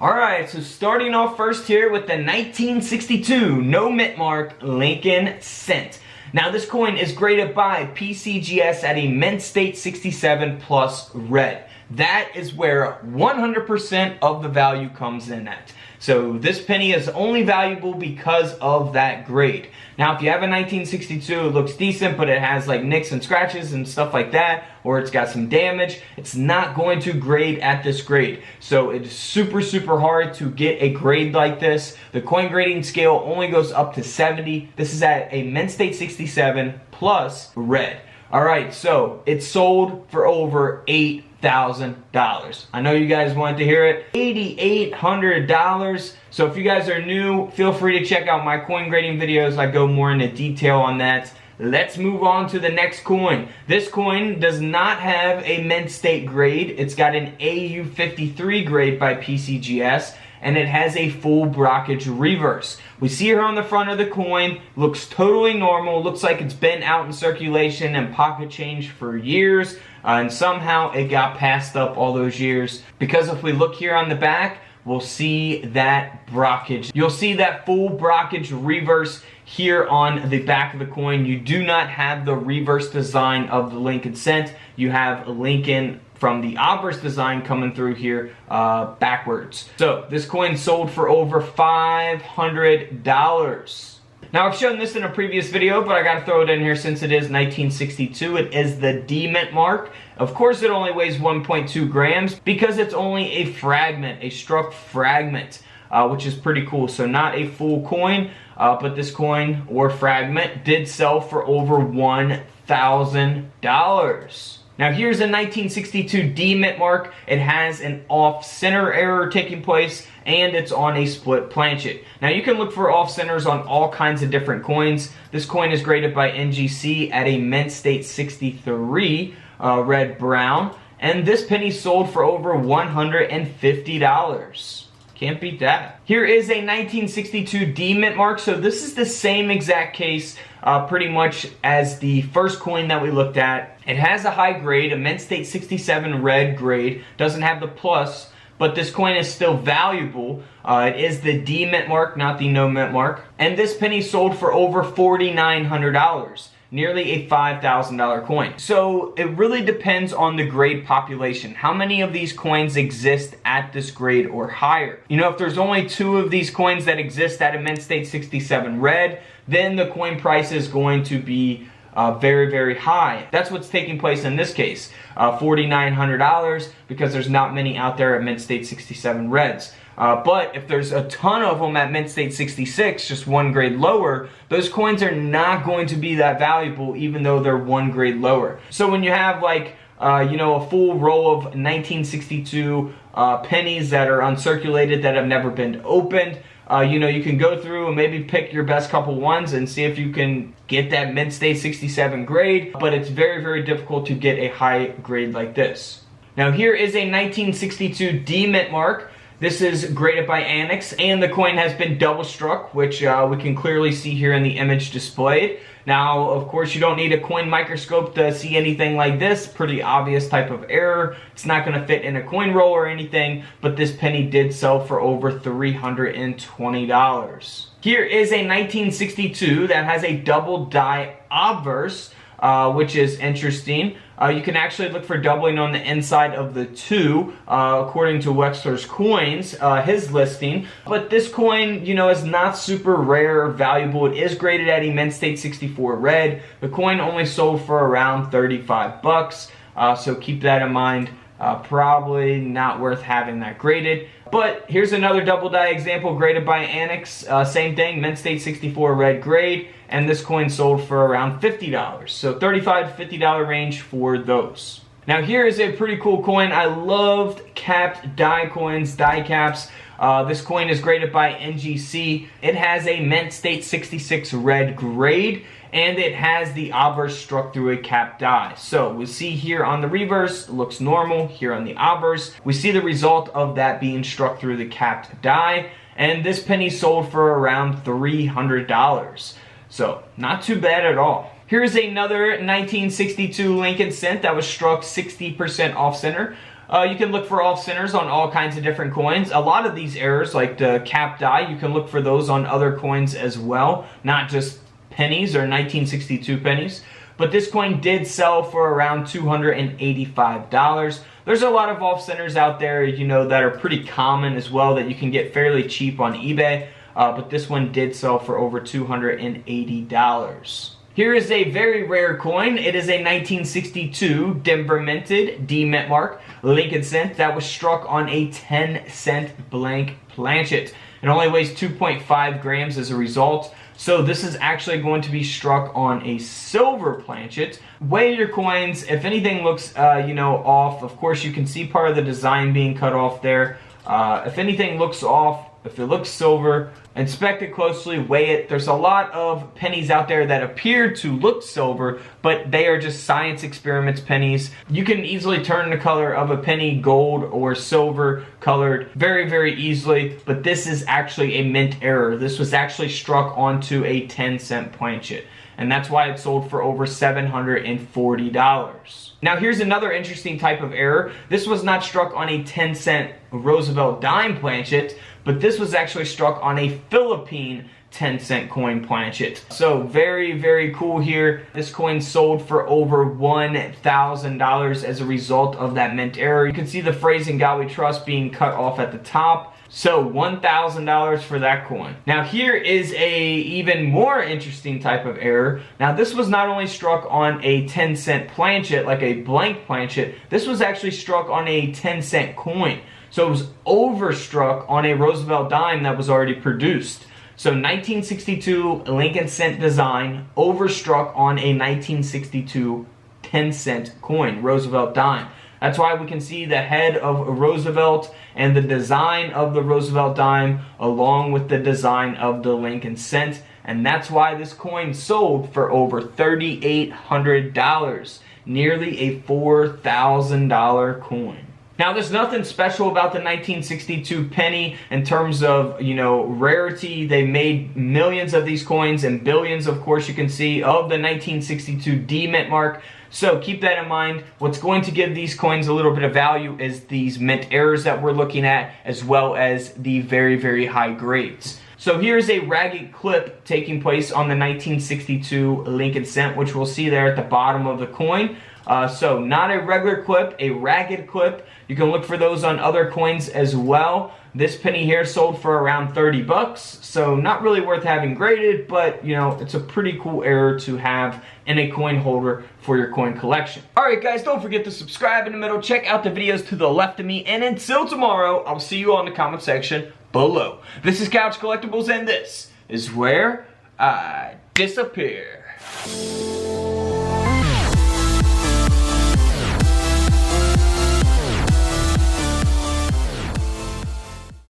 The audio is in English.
Alright, so starting off first here with the 1962 no mint mark Lincoln cent. Now this coin is graded by PCGS at a mint state 67 plus red. That is where 100% of the value comes in at. So this penny is only valuable because of that grade. Now if you have a 1962, it looks decent, but it has like nicks and scratches and stuff like that, or it's got some damage, it's not going to grade at this grade. So it is super hard to get a grade like this. The coin grading scale only goes up to 70. This is at a mint state 67 plus red. Alright, so it sold for over $8,000. I know you guys wanted to hear it. $8,800. So if you guys are new, feel free to check out my coin grading videos. I go more into detail on that. Let's move on to the next coin. This coin does not have a mint state grade. It's got an AU53 grade by PCGS, and it has a full blockage reverse. We see here on the front of the coin, looks totally normal, looks like it's been out in circulation and pocket change for years, and somehow it got passed up all those years. Because if we look here on the back, we'll see that blockage. You'll see that full blockage reverse here on the back of the coin. You do not have the reverse design of the Lincoln cent. You have Lincoln from the obverse design coming through here backwards. So this coin sold for over $500. Now I've shown this in a previous video, but I gotta throw it in here since it is 1962. It is the D mint mark. Of course it only weighs 1.2 grams because it's only a fragment, a struck fragment, which is pretty cool. So not a full coin, but this coin or fragment did sell for over $1,000. Now here's a 1962 D mint mark. It has an off-center error taking place, and it's on a split planchet. Now you can look for off-centers on all kinds of different coins. This coin is graded by NGC at a mint state 63 red-brown, and this penny sold for over $150. Can't beat that. Here is a 1962 D mint mark. So this is the same exact case pretty much as the first coin that we looked at. It has a high grade, a mint state 67 red grade. Doesn't have the plus, but this coin is still valuable. It is the D mint mark, not the no mint mark. And this penny sold for over $4,900. Nearly a $5,000 coin. So it really depends on the grade population. How many of these coins exist at this grade or higher? You know, if there's only 2 of these coins that exist at a mint state 67 red, then the coin price is going to be very high. That's what's taking place in this case. $4,900 because there's not many out there at mint state 67 reds. But if there's a ton of them at mint state 66, just 1 grade lower, those coins are not going to be that valuable even though they're 1 grade lower. So when you have like you know, a full row of 1962 pennies that are uncirculated, that have never been opened, you know, you can go through and maybe pick your best couple ones and see if you can get that mint state 67 grade, but it's very difficult to get a high grade like this. Now here is a 1962 D mint mark. This is graded by Annex, and the coin has been double struck, which we can clearly see here in the image displayed. Now, of course, you don't need a coin microscope to see anything like this. Pretty obvious type of error. It's not going to fit in a coin roll or anything, but this penny did sell for over $320. Here is a 1962 that has a double die obverse, which is interesting. You can actually look for doubling on the inside of the 2, according to Wexler's Coins, his listing. But this coin, you know, is not super rare or valuable. It is graded at a mint state 64 red. The coin only sold for around 35 bucks, so keep that in mind. Probably not worth having that graded. But here's another double die example graded by Annex. Same thing, mint state 64 red grade, and this coin sold for around $50. So $35 to $50 range for those. Now here is a pretty cool coin. I loved capped die coins, die caps. This coin is graded by NGC. It has a mint state 66 red grade, and it has the obverse struck through a capped die. So we see here on the reverse, it looks normal. Here on the obverse, we see the result of that being struck through the capped die, and this penny sold for around $300. So not too bad at all. Here's another 1962 Lincoln cent that was struck 60% off center. You can look for off centers on all kinds of different coins. A lot of these errors, like the cap die, you can look for those on other coins as well, not just pennies or 1962 pennies. But this coin did sell for around $285. There's a lot of off centers out there, you know, that are pretty common as well that you can get fairly cheap on eBay. But this one did sell for over $280. Here is a very rare coin. It is a 1962 Denver minted D mint mark Lincoln cent that was struck on a 10-cent blank planchet. It only weighs 2.5 grams as a result. So this is actually going to be struck on a silver planchet. Weigh your coins. If anything looks, you know, off, of course you can see part of the design being cut off there. If anything looks off, if it looks silver, inspect it closely, weigh it. There's a lot of pennies out there that appear to look silver, but they are just science experiments pennies. You can easily turn the color of a penny gold or silver colored very, very easily, but this is actually a mint error. This was actually struck onto a 10-cent planchet, and that's why it sold for over $740. Now here's another interesting type of error. This was not struck on a 10-cent Roosevelt dime planchet, but this was actually struck on a Philippine 10-cent coin planchet. So very, very cool here. This coin sold for over $1,000 as a result of that mint error. You can see the phrasing "God We Trust" being cut off at the top. So $1,000 for that coin. Now here is a even more interesting type of error. Now this was not only struck on a 10-cent planchet, like a blank planchet, this was actually struck on a 10-cent coin. So it was overstruck on a Roosevelt dime that was already produced. So 1962 Lincoln cent design overstruck on a 1962 10-cent coin, Roosevelt dime. That's why we can see the head of Roosevelt and the design of the Roosevelt dime along with the design of the Lincoln cent. And that's why this coin sold for over $3,800, nearly a $4,000 coin. Now, there's nothing special about the 1962 penny in terms of, you know, rarity. They made millions of these coins and billions, of course, you can see, of the 1962 D mint mark. So keep that in mind. What's going to give these coins a little bit of value is these mint errors that we're looking at, as well as the very, very high grades. So here's a ragged clip taking place on the 1962 Lincoln cent, which we'll see there at the bottom of the coin. So not a regular clip, a ragged clip. You can look for those on other coins as well. This penny here sold for around 30 bucks, so not really worth having graded, but you know, it's a pretty cool error to have in a coin holder for your coin collection. Alright guys, don't forget to subscribe in the middle, check out the videos to the left of me, and until tomorrow, I'll see you all in the comment section below. This is Couch Collectibles, and this is where I disappear.